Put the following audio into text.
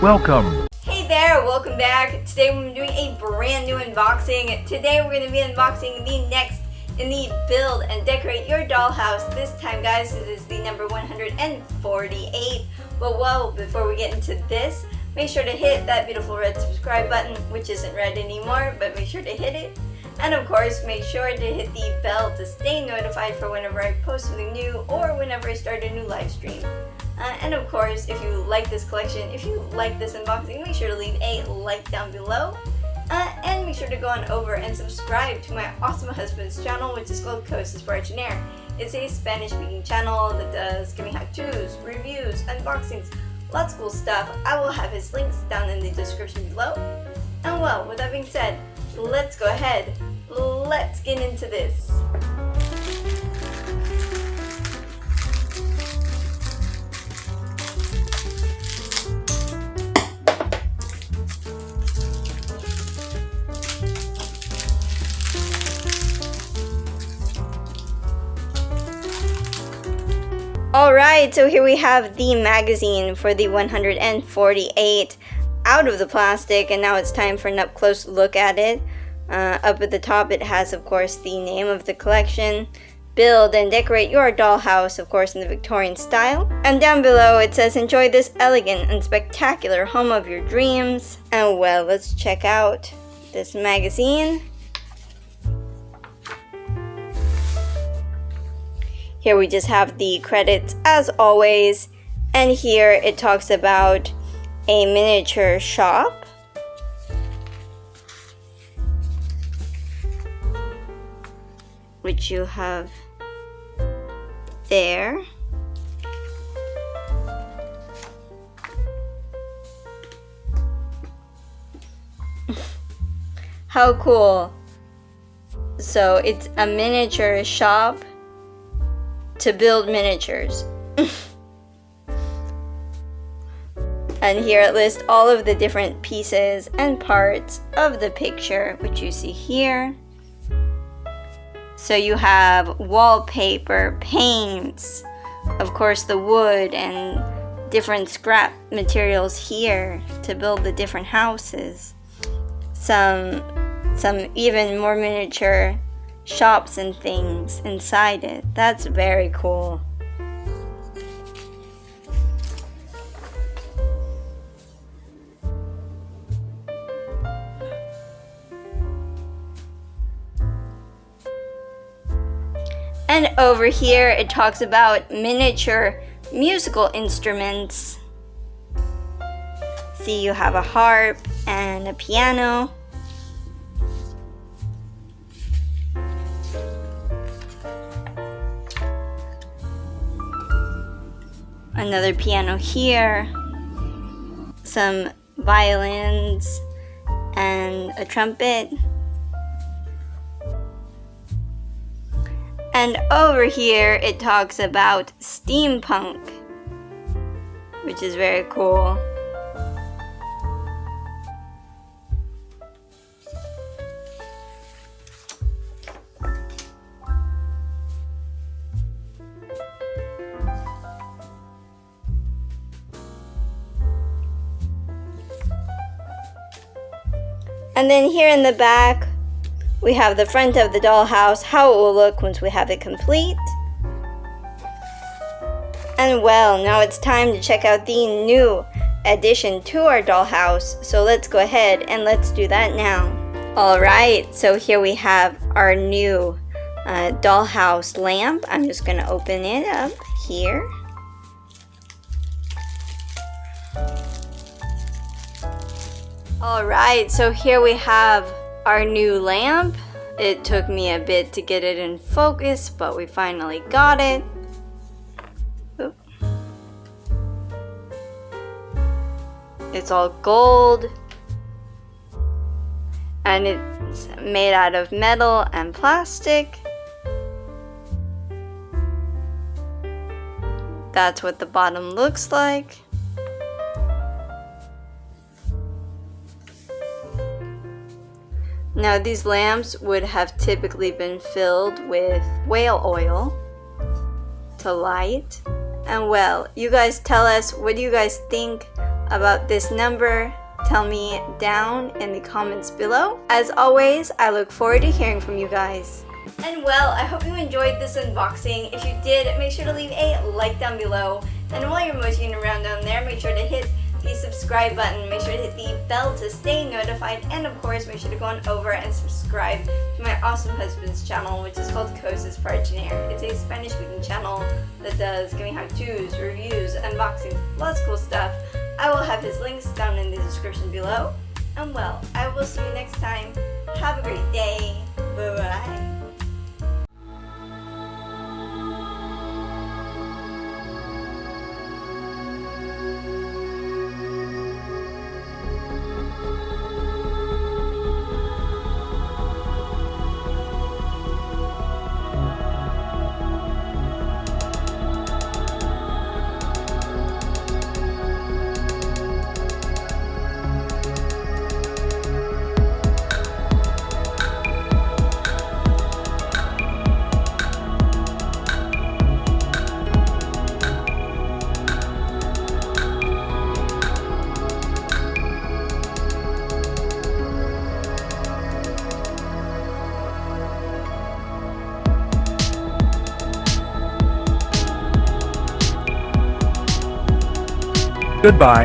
Welcome! Hey there, welcome back. Today we're doing a brand new unboxing. Today we're going to be unboxing the next in the Build and Decorate Your Dollhouse. This time, guys, it is the number 148. But whoa, before we get into this, make sure to hit that beautiful red subscribe button, which isn't red anymore, but make sure to hit it. And of course, make sure to hit the bell to stay notified for whenever I post something new or whenever I start a new live stream. And of course, if you like this collection, if you like this unboxing, make sure to leave a like down below. And make sure to go on over and subscribe to my awesome husband's channel, which is called Cosas for Engineer. It's a Spanish-speaking channel that does giving how-tos, reviews, unboxings, lots of cool stuff. I will have his links down in the description below. And well, with that being said, let's go ahead. Let's get into this. Alright, so here we have the magazine for the 148 out of the plastic, and now it's time for an up-close look at it. Up at the top it has, of course, the name of the collection, Build and Decorate Your Dollhouse, of course in the Victorian style. And down below it says, enjoy this elegant and spectacular home of your dreams. And well, let's check out this magazine. Here we just have the credits as always, and here it talks about a miniature shop. Which you have there. How cool. So it's a miniature shop to build miniatures. And here it lists all of the different pieces and parts of the picture, which you see here. So you have wallpaper, paints, of course the wood and different scrap materials here to build the different houses. Some even more miniature shops and things inside it. That's very cool. And over here it talks about miniature musical instruments. See, you have a harp and a piano. Another piano here, some violins, and a trumpet. And over here it talks about steampunk, which is very cool. And then here in the back, we have the front of the dollhouse, how it will look once we have it complete. And well, now it's time to check out the new addition to our dollhouse. So let's go ahead and let's do that now. Alright, so here we have our new dollhouse lamp. I'm just going to open it up here. Alright, so here we have our new lamp. It took me a bit to get it in focus, but we finally got it. Oop. It's all gold. And it's made out of metal and plastic. That's what the bottom looks like. Now these lamps would have typically been filled with whale oil to light. And well, you guys tell us, what do you guys think about this number, tell me down in the comments below. As always, I look forward to hearing from you guys. And well, I hope you enjoyed this unboxing. If you did, make sure to leave a like down below. And while you're motioning around down there, make sure to hit the subscribe button. Make sure to hit the bell to stay notified. And of course, make sure to go on over and subscribe to my awesome husband's channel, which is called Cosas para Tener. It's a Spanish-speaking channel that does giving how-tos, reviews, unboxings, lots of cool stuff. I will have his links down in the description below. And well, I will see you next time. Have a great day. Bye-bye. Goodbye.